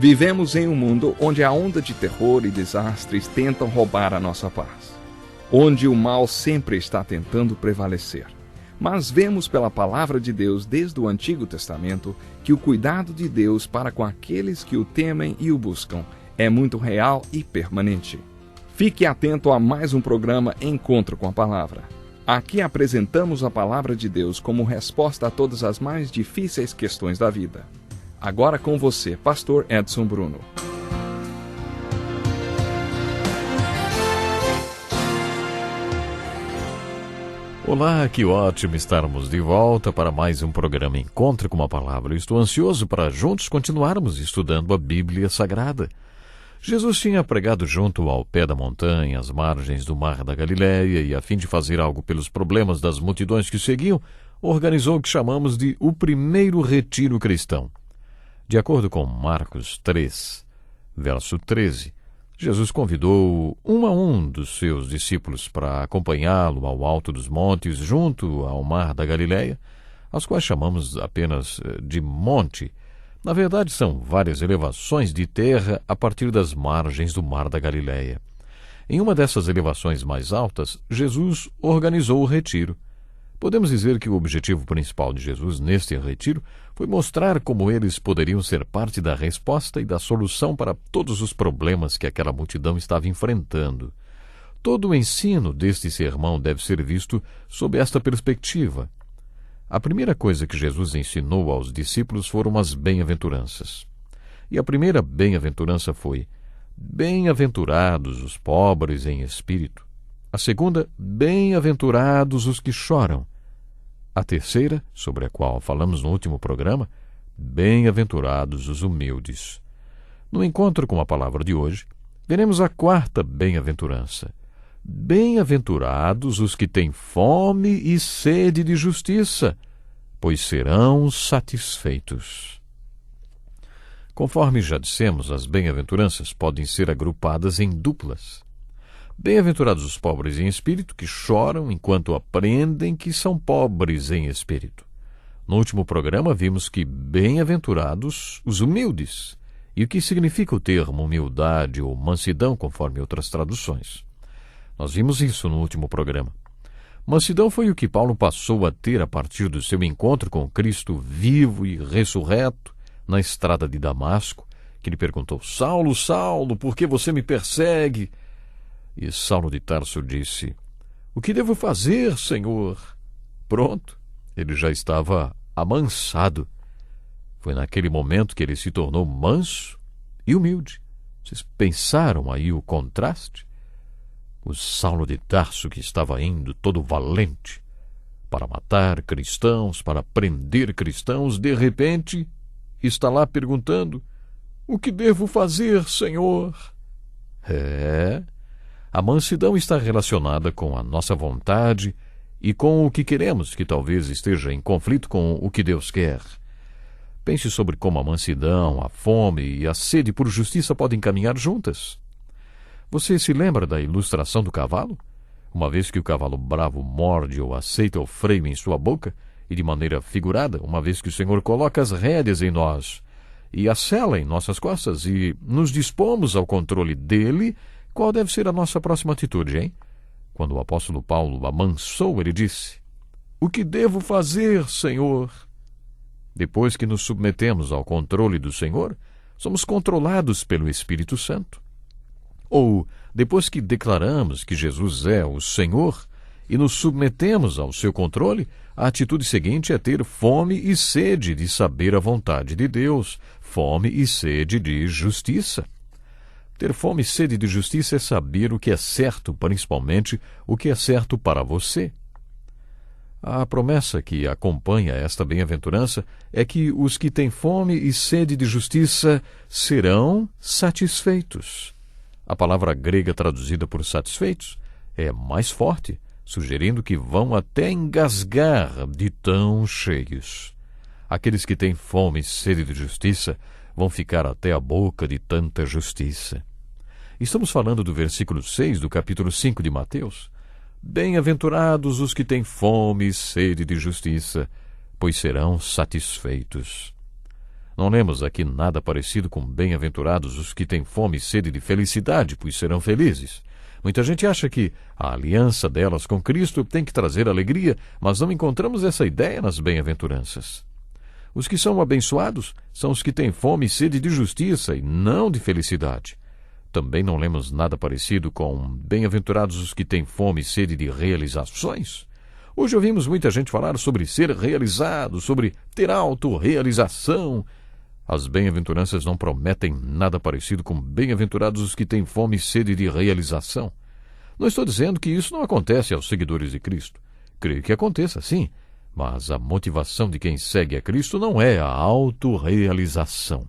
Vivemos em um mundo onde a onda de terror e desastres tentam roubar a nossa paz, onde o mal sempre está tentando prevalecer. Mas vemos pela palavra de Deus desde o Antigo Testamento que o cuidado de Deus para com aqueles que o temem e o buscam é muito real e permanente. Fique atento a mais um programa Encontro com a Palavra. Aqui apresentamos a palavra de Deus como resposta a todas as mais difíceis questões da vida. Agora com você, Pastor Edson Bruno. Olá, que ótimo estarmos de volta para mais um programa Encontro com a Palavra. Eu estou ansioso para juntos continuarmos estudando a Bíblia Sagrada. Jesus tinha pregado junto ao pé da montanha, às margens do Mar da Galileia, e a fim de fazer algo pelos problemas das multidões que o seguiam, organizou o que chamamos de o primeiro retiro cristão. De acordo com Marcos 3, verso 13, Jesus convidou um a um dos seus discípulos para acompanhá-lo ao alto dos montes, junto ao Mar da Galileia, aos quais chamamos apenas de monte. Na verdade, são várias elevações de terra a partir das margens do Mar da Galileia. Em uma dessas elevações mais altas, Jesus organizou o retiro. Podemos dizer que o objetivo principal de Jesus neste retiro foi mostrar como eles poderiam ser parte da resposta e da solução para todos os problemas que aquela multidão estava enfrentando. Todo o ensino deste sermão deve ser visto sob esta perspectiva. A primeira coisa que Jesus ensinou aos discípulos foram as bem-aventuranças. E a primeira bem-aventurança foi: bem-aventurados os pobres em espírito. A segunda, bem-aventurados os que choram. A terceira, sobre a qual falamos no último programa, bem-aventurados os humildes. No encontro com a palavra de hoje, veremos a quarta bem-aventurança. Bem-aventurados os que têm fome e sede de justiça, pois serão satisfeitos. Conforme já dissemos, as bem-aventuranças podem ser agrupadas em duplas. Bem-aventurados os pobres em espírito, que choram enquanto aprendem que são pobres em espírito. No último programa vimos que bem-aventurados os humildes, e o que significa o termo humildade ou mansidão, conforme outras traduções. Nós vimos isso no último programa. Mansidão foi o que Paulo passou a ter a partir do seu encontro com Cristo vivo e ressurreto na estrada de Damasco, que lhe perguntou: Saulo, Saulo, por que você me persegue? E Saulo de Tarso disse: O que devo fazer, Senhor? Pronto, ele já estava amansado. Foi naquele momento que ele se tornou manso e humilde. Vocês pensaram aí o contraste? O Saulo de Tarso, que estava indo todo valente para matar cristãos, para prender cristãos, de repente está lá perguntando: O que devo fazer, Senhor? A mansidão está relacionada com a nossa vontade e com o que queremos, que talvez esteja em conflito com o que Deus quer. Pense sobre como a mansidão, a fome e a sede por justiça podem caminhar juntas. Você se lembra da ilustração do cavalo? Uma vez que o cavalo bravo morde ou aceita o freio em sua boca, e de maneira figurada, uma vez que o Senhor coloca as rédeas em nós e a sela em nossas costas e nos dispomos ao controle dele, qual deve ser a nossa próxima atitude, hein? Quando o apóstolo Paulo amansou, ele disse: O que devo fazer, Senhor? Depois que nos submetemos ao controle do Senhor, somos controlados pelo Espírito Santo. Ou, depois que declaramos que Jesus é o Senhor e nos submetemos ao seu controle, a atitude seguinte é ter fome e sede de saber a vontade de Deus, fome e sede de justiça. Ter fome e sede de justiça é saber o que é certo, principalmente o que é certo para você. A promessa que acompanha esta bem-aventurança é que os que têm fome e sede de justiça serão satisfeitos. A palavra grega traduzida por satisfeitos é mais forte, sugerindo que vão até engasgar de tão cheios. Aqueles que têm fome e sede de justiça vão ficar até a boca de tanta justiça. Estamos falando do versículo 6 do capítulo 5 de Mateus. Bem-aventurados os que têm fome e sede de justiça, pois serão satisfeitos. Não lemos aqui nada parecido com bem-aventurados os que têm fome e sede de felicidade, pois serão felizes. Muita gente acha que a aliança delas com Cristo tem que trazer alegria, mas não encontramos essa ideia nas bem-aventuranças. Os que são abençoados são os que têm fome e sede de justiça e não de felicidade. Também não lemos nada parecido com bem-aventurados os que têm fome e sede de realizações. Hoje ouvimos muita gente falar sobre ser realizado, sobre ter autorrealização. As bem-aventuranças não prometem nada parecido com bem-aventurados os que têm fome e sede de realização. Não estou dizendo que isso não acontece aos seguidores de Cristo. Creio que aconteça, sim, mas a motivação de quem segue a Cristo não é a autorrealização.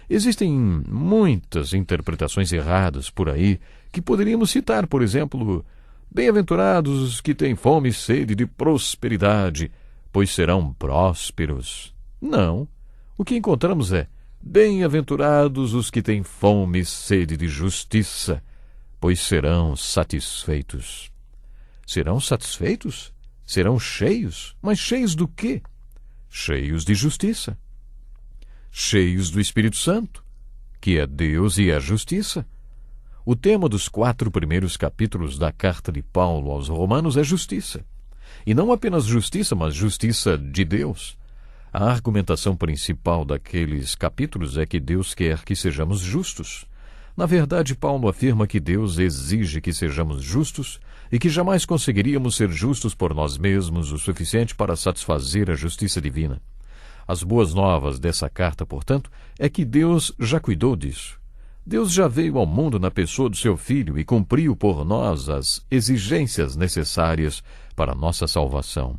Existem muitas interpretações erradas por aí que poderíamos citar, por exemplo, bem-aventurados os que têm fome e sede de prosperidade, pois serão prósperos. Não. O que encontramos é bem-aventurados os que têm fome e sede de justiça, pois serão satisfeitos. Serão satisfeitos? Serão cheios? Mas cheios do quê? Cheios de justiça. Cheios do Espírito Santo, que é Deus e a justiça. O tema dos 4 primeiros capítulos da carta de Paulo aos Romanos é justiça. E não apenas justiça, mas justiça de Deus. A argumentação principal daqueles capítulos é que Deus quer que sejamos justos. Na verdade, Paulo afirma que Deus exige que sejamos justos e que jamais conseguiríamos ser justos por nós mesmos o suficiente para satisfazer a justiça divina. As boas novas dessa carta, portanto, é que Deus já cuidou disso. Deus já veio ao mundo na pessoa do seu Filho e cumpriu por nós as exigências necessárias para a nossa salvação.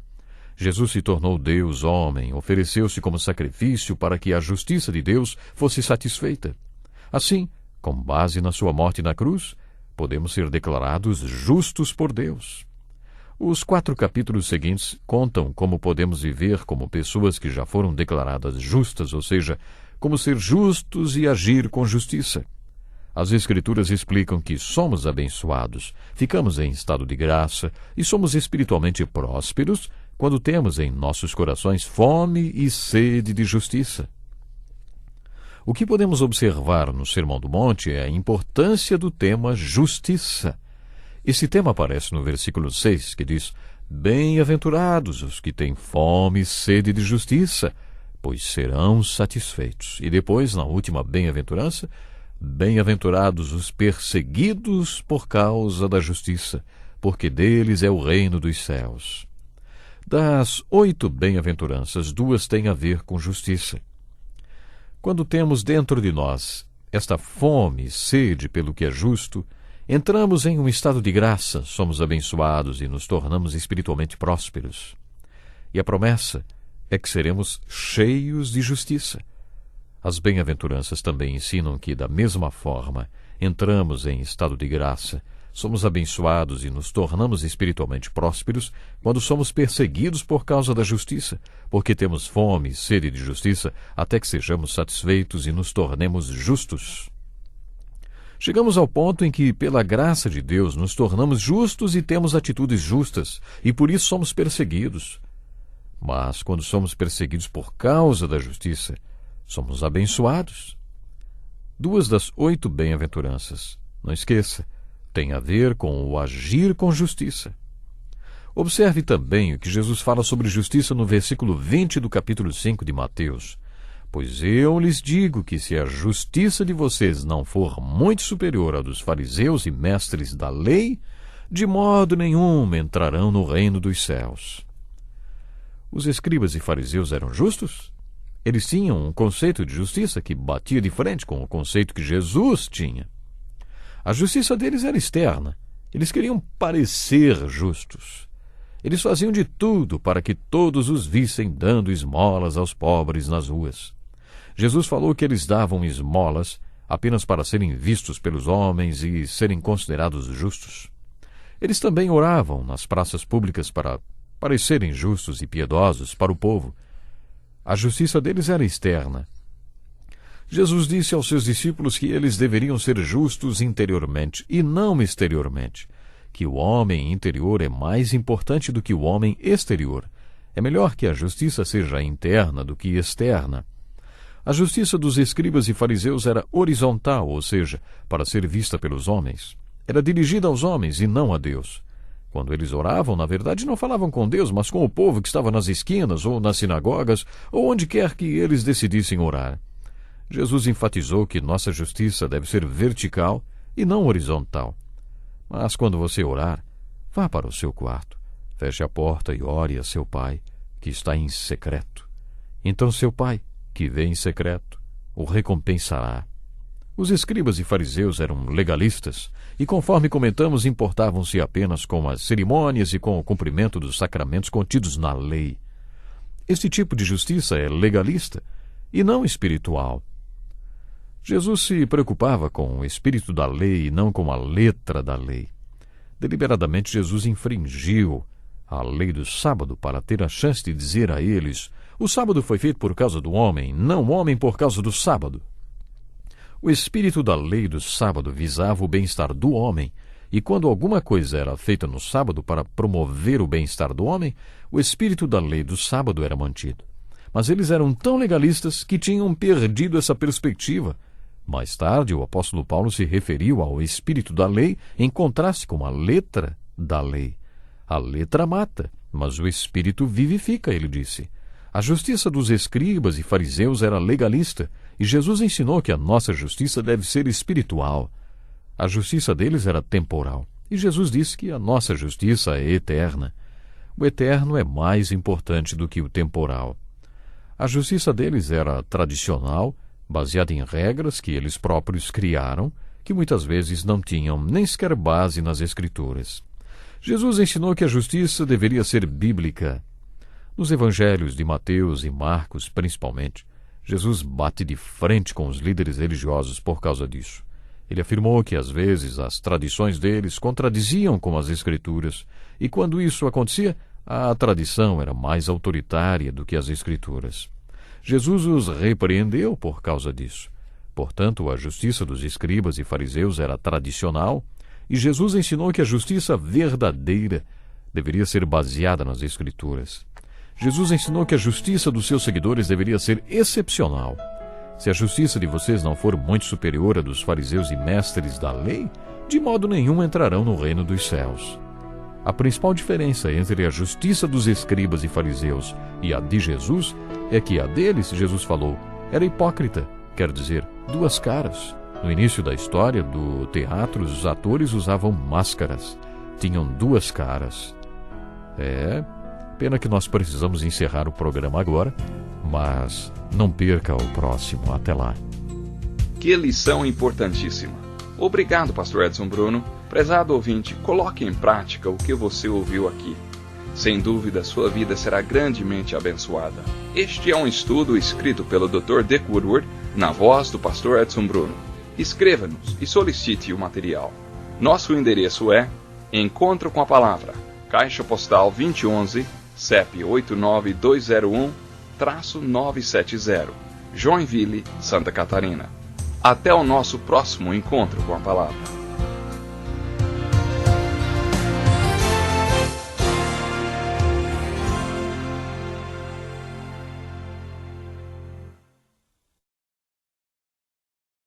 Jesus se tornou Deus homem, ofereceu-se como sacrifício para que a justiça de Deus fosse satisfeita. Assim, com base na sua morte na cruz, podemos ser declarados justos por Deus. Os 4 capítulos seguintes contam como podemos viver como pessoas que já foram declaradas justas, ou seja, como ser justos e agir com justiça. As Escrituras explicam que somos abençoados, ficamos em estado de graça e somos espiritualmente prósperos quando temos em nossos corações fome e sede de justiça. O que podemos observar no Sermão do Monte é a importância do tema justiça. Esse tema aparece no versículo 6, que diz: bem-aventurados os que têm fome e sede de justiça, pois serão satisfeitos. E depois, na última bem-aventurança, bem-aventurados os perseguidos por causa da justiça, porque deles é o reino dos céus. Das 8 bem-aventuranças, 2 têm a ver com justiça. Quando temos dentro de nós esta fome e sede pelo que é justo, entramos em um estado de graça, somos abençoados e nos tornamos espiritualmente prósperos. E a promessa é que seremos cheios de justiça. As bem-aventuranças também ensinam que, da mesma forma, entramos em estado de graça, somos abençoados e nos tornamos espiritualmente prósperos quando somos perseguidos por causa da justiça, porque temos fome e sede de justiça até que sejamos satisfeitos e nos tornemos justos. Chegamos ao ponto em que, pela graça de Deus, nos tornamos justos e temos atitudes justas, e por isso somos perseguidos. Mas, quando somos perseguidos por causa da justiça, somos abençoados. 2 das 8 bem-aventuranças, não esqueça, tem a ver com o agir com justiça. Observe também o que Jesus fala sobre justiça no versículo 20 do capítulo 5 de Mateus. Pois eu lhes digo que se a justiça de vocês não for muito superior à dos fariseus e mestres da lei, de modo nenhum entrarão no reino dos céus. Os escribas e fariseus eram justos? Eles tinham um conceito de justiça que batia de frente com o conceito que Jesus tinha. A justiça deles era externa. Eles queriam parecer justos. Eles faziam de tudo para que todos os vissem dando esmolas aos pobres nas ruas. Jesus falou que eles davam esmolas apenas para serem vistos pelos homens e serem considerados justos. Eles também oravam nas praças públicas para parecerem justos e piedosos para o povo. A justiça deles era externa. Jesus disse aos seus discípulos que eles deveriam ser justos interiormente e não exteriormente, que o homem interior é mais importante do que o homem exterior. É melhor que a justiça seja interna do que externa. A justiça dos escribas e fariseus era horizontal, ou seja, para ser vista pelos homens. Era dirigida aos homens e não a Deus. Quando eles oravam, na verdade, não falavam com Deus, mas com o povo que estava nas esquinas ou nas sinagogas ou onde quer que eles decidissem orar. Jesus enfatizou que nossa justiça deve ser vertical e não horizontal. Mas quando você orar, vá para o seu quarto, feche a porta e ore a seu Pai, que está em secreto. Então seu Pai, que vê em secreto, o recompensará. Os escribas e fariseus eram legalistas e, conforme comentamos, importavam-se apenas com as cerimônias e com o cumprimento dos sacramentos contidos na lei. Este tipo de justiça é legalista e não espiritual. Jesus se preocupava com o espírito da lei e não com a letra da lei. Deliberadamente, Jesus infringiu a lei do sábado para ter a chance de dizer a eles: o sábado foi feito por causa do homem, não o homem por causa do sábado. O espírito da lei do sábado visava o bem-estar do homem, e quando alguma coisa era feita no sábado para promover o bem-estar do homem, o espírito da lei do sábado era mantido. Mas eles eram tão legalistas que tinham perdido essa perspectiva. Mais tarde, o apóstolo Paulo se referiu ao espírito da lei em contraste com a letra da lei. A letra mata, mas o espírito vivifica, ele disse. A justiça dos escribas e fariseus era legalista, e Jesus ensinou que a nossa justiça deve ser espiritual. A justiça deles era temporal, e Jesus disse que a nossa justiça é eterna. O eterno é mais importante do que o temporal. A justiça deles era tradicional, baseada em regras que eles próprios criaram, que muitas vezes não tinham nem sequer base nas Escrituras. Jesus ensinou que a justiça deveria ser bíblica. Nos evangelhos de Mateus e Marcos, principalmente, Jesus bate de frente com os líderes religiosos por causa disso. Ele afirmou que, às vezes, as tradições deles contradiziam com as Escrituras, e quando isso acontecia, a tradição era mais autoritária do que as Escrituras. Jesus os repreendeu por causa disso. Portanto, a justiça dos escribas e fariseus era tradicional, e Jesus ensinou que a justiça verdadeira deveria ser baseada nas Escrituras. Jesus ensinou que a justiça dos seus seguidores deveria ser excepcional. Se a justiça de vocês não for muito superior à dos fariseus e mestres da lei, de modo nenhum entrarão no reino dos céus. A principal diferença entre a justiça dos escribas e fariseus e a de Jesus é que a deles, Jesus falou, era hipócrita, quer dizer, duas caras. No início da história do teatro, os atores usavam máscaras. Tinham duas caras. Pena que nós precisamos encerrar o programa agora, mas não perca o próximo. Até lá. Que lição importantíssima. Obrigado, pastor Edson Bruno. Prezado ouvinte, coloque em prática o que você ouviu aqui. Sem dúvida, sua vida será grandemente abençoada. Este é um estudo escrito pelo Dr. Dick Woodward, na voz do pastor Edson Bruno. Escreva-nos e solicite o material. Nosso endereço é Encontro com a Palavra, Caixa Postal 2011, CEP 89201-970, Joinville, Santa Catarina. Até o nosso próximo encontro com a Palavra.